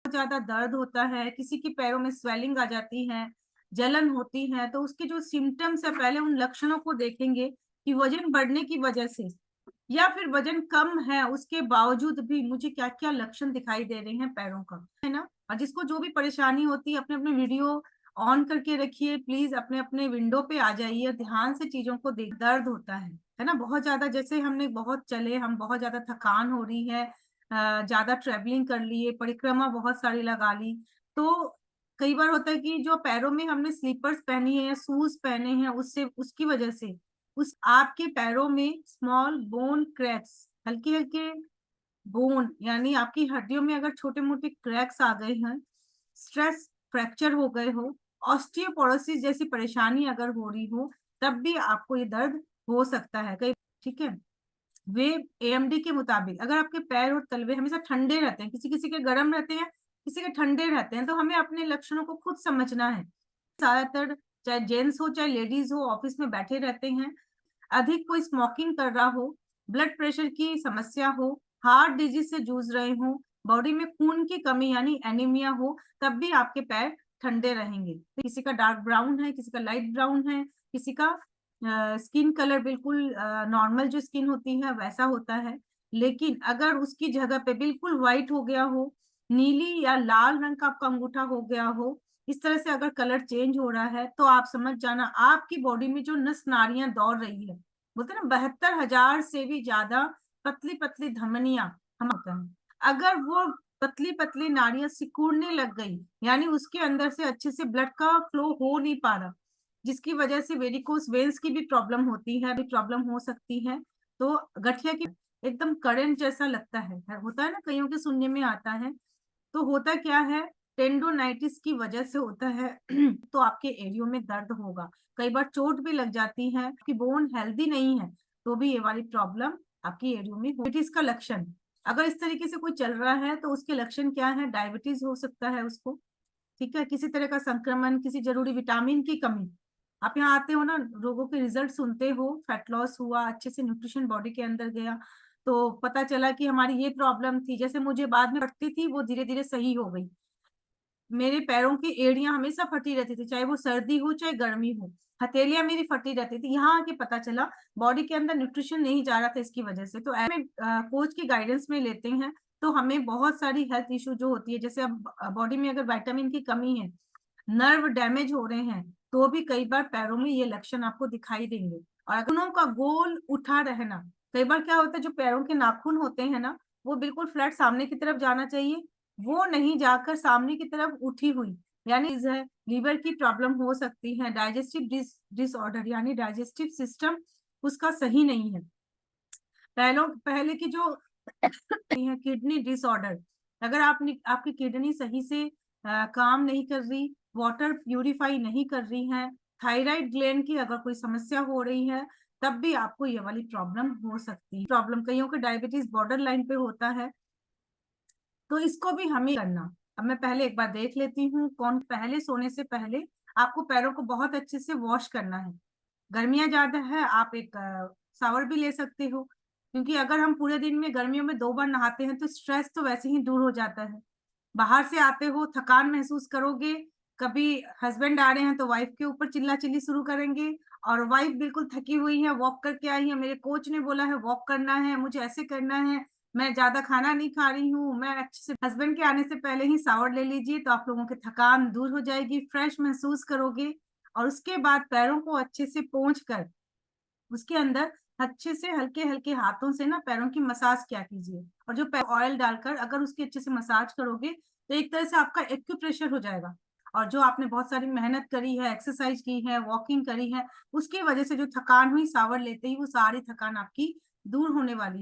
ज्यादा दर्द होता है, किसी के पैरों में स्वेलिंग आ जाती है, जलन होती है, तो उसके जो सिम्टम्स है पहले उन लक्षणों को देखेंगे कि वजन बढ़ने की वजह से या फिर वजन कम है उसके बावजूद भी मुझे क्या क्या लक्षण दिखाई दे रहे हैं पैरों का, है ना। और जिसको जो भी परेशानी होती है अपने अपने वीडियो ऑन करके रखिए, प्लीज अपने अपने विंडो पे आ जाइए, ध्यान से चीजों को देख। दर्द होता है ना, बहुत ज्यादा, जैसे हमने बहुत चले, हम बहुत ज्यादा थकान हो रही है, ज्यादा ट्रेवलिंग कर लिए, परिक्रमा बहुत सारी लगा ली, तो कई बार होता है कि जो पैरों में हमने स्लीपर्स पहनी है या शूज पहने हैं उससे, उसकी वजह से उस आपके पैरों में स्मॉल बोन क्रैक्स, हल्के हल्के बोन, यानी आपकी हड्डियों में अगर छोटे मोटे क्रैक्स आ गए हैं, स्ट्रेस फ्रैक्चर हो गए हो, ऑस्टियोपोरोसिस जैसी परेशानी अगर हो रही हो, तब भी आपको ये दर्द हो सकता है कई। ठीक है, वे एएमडी के मुताबिक अगर आपके पैर और तलवे हमेशा ठंडे रहते हैं, किसी किसी के गर्म रहते हैं, किसी के ठंडे रहते हैं, तो हमें अपने लक्षणों को खुद समझना है। ज्यादातर चाहे जेंट्स हो चाहे लेडीज हो ऑफिस में बैठे रहते हैं, अधिक कोई स्मोकिंग कर रहा हो, ब्लड प्रेशर की समस्या हो, हार्ट डिजीज से जूझ रहे हो, बॉडी में खून की कमी यानी एनीमिया हो, तब भी आपके पैर ठंडे रहेंगे। तो किसी का डार्क ब्राउन है, किसी का लाइट ब्राउन है, किसी का स्किन कलर बिल्कुल नॉर्मल जो स्किन होती है वैसा होता है, लेकिन अगर उसकी जगह पे बिल्कुल व्हाइट हो गया हो, नीली या लाल रंग का आपका अंगूठा हो गया हो, इस तरह से अगर कलर चेंज हो रहा है, तो आप समझ जाना आपकी बॉडी में जो नस नाड़ियां दौड़ रही है, बोलते ना 72,000 से भी ज्यादा पतली पतली धमनियां हम होता है, अगर वो पतली पतली नाड़ियां सिकुड़ने लग गई, यानी उसके अंदर से अच्छे से ब्लड का फ्लो हो नहीं पा रहा, जिसकी वजह से वेरिकोस वेन्स की भी प्रॉब्लम होती है, भी प्रॉब्लम हो सकती है, तो गठिया की एकदम करंट जैसा लगता है, होता है ना, कईयों के सुनने में आता है। तो होता क्या है, टेंडोनाइटिस की वजह से होता है तो आपके एरियो में दर्द होगा, कई बार चोट भी लग जाती है, आपकी बोन हेल्दी नहीं है, तो भी ये वाली प्रॉब्लम आपकी एरियो में हो। डायबिटीज का लक्षण, अगर इस तरीके से कोई चल रहा है तो उसके लक्षण क्या है, डायबिटीज हो सकता है उसको। ठीक है, किसी तरह का संक्रमण, किसी जरूरी विटामिन की कमी, आप यहाँ आते हो ना, रोगों के रिजल्ट सुनते हो, फैट लॉस हुआ, अच्छे से न्यूट्रिशन बॉडी के अंदर गया, तो पता चला कि हमारी ये प्रॉब्लम थी, जैसे मुझे बाद में पड़ती थी वो धीरे धीरे सही हो गई। मेरे पैरों की एड़ियां हमेशा फटी रहती थी, चाहे वो सर्दी हो चाहे गर्मी हो, हथेलियां मेरी फटी रहती थी, यहाँ आके पता चला बॉडी के अंदर न्यूट्रिशन नहीं जा रहा था इसकी वजह से। तो ऐसे कोच की गाइडेंस में लेते हैं, तो हमें बहुत सारी हेल्थ इशू जो होती है, जैसे अब बॉडी में अगर विटामिन की कमी है, नर्व डैमेज हो रहे हैं, तो भी कई बार पैरों में ये लक्षण आपको दिखाई देंगे। और नाखूनों का गोल उठा रहना, कई बार क्या होता है, जो पैरों के नाखून होते हैं ना, वो बिल्कुल फ्लैट सामने की तरफ जाना चाहिए, वो नहीं जाकर सामने की तरफ उठी हुई, यानी है लीवर की प्रॉब्लम हो सकती है, डाइजेस्टिव डिसऑर्डर यानी डाइजेस्टिव सिस्टम उसका सही नहीं है, पहले की जो है किडनी डिसऑर्डर, अगर आपकी किडनी सही से काम नहीं कर रही, वाटर प्यूरिफाई नहीं कर रही है, थायराइड ग्लैंड की अगर कोई समस्या हो रही है, तब भी आपको ये वाली प्रॉब्लम हो सकती है। प्रॉब्लम कईयों के डायबिटीज बॉर्डर लाइन पे होता है, तो इसको भी हमें करना। अब मैं पहले एक बार देख लेती हूँ, कौन पहले सोने से पहले आपको पैरों को बहुत अच्छे से वॉश करना है। गर्मियां ज्यादा है, आप एक शावर भी ले सकते हो, क्योंकि अगर हम पूरे दिन में गर्मियों में 2 बार नहाते हैं तो स्ट्रेस तो वैसे ही दूर हो जाता है। बाहर से आते हो थकान महसूस करोगे, कभी हस्बैंड आ रहे हैं तो वाइफ के ऊपर चिल्ला चिल्ली शुरू करेंगे, और वाइफ बिल्कुल थकी हुई है, वॉक करके आई है, मेरे कोच ने बोला है वॉक करना है, मुझे ऐसे करना है, मैं ज्यादा खाना नहीं खा रही हूँ, मैं अच्छे से, हस्बैंड के आने से पहले ही शावर ले लीजिए, तो आप लोगों की थकान दूर हो जाएगी, फ्रेश महसूस करोगे। और उसके बाद पैरों को अच्छे से पोंछ कर उसके अंदर अच्छे से हल्के हल्के हाथों से ना पैरों की मसाज किया कीजिए, और जो ऑयल डालकर अगर उसकी अच्छे से मसाज करोगे, तो एक तरह से आपका एक्यूप्रेशर हो जाएगा, और जो आपने बहुत सारी मेहनत करी है, एक्सरसाइज की है, वॉकिंग करी है, उसकी वजह से जो थकान हुई शावर लेते ही वो सारी थकान आपकी दूर होने वाली है।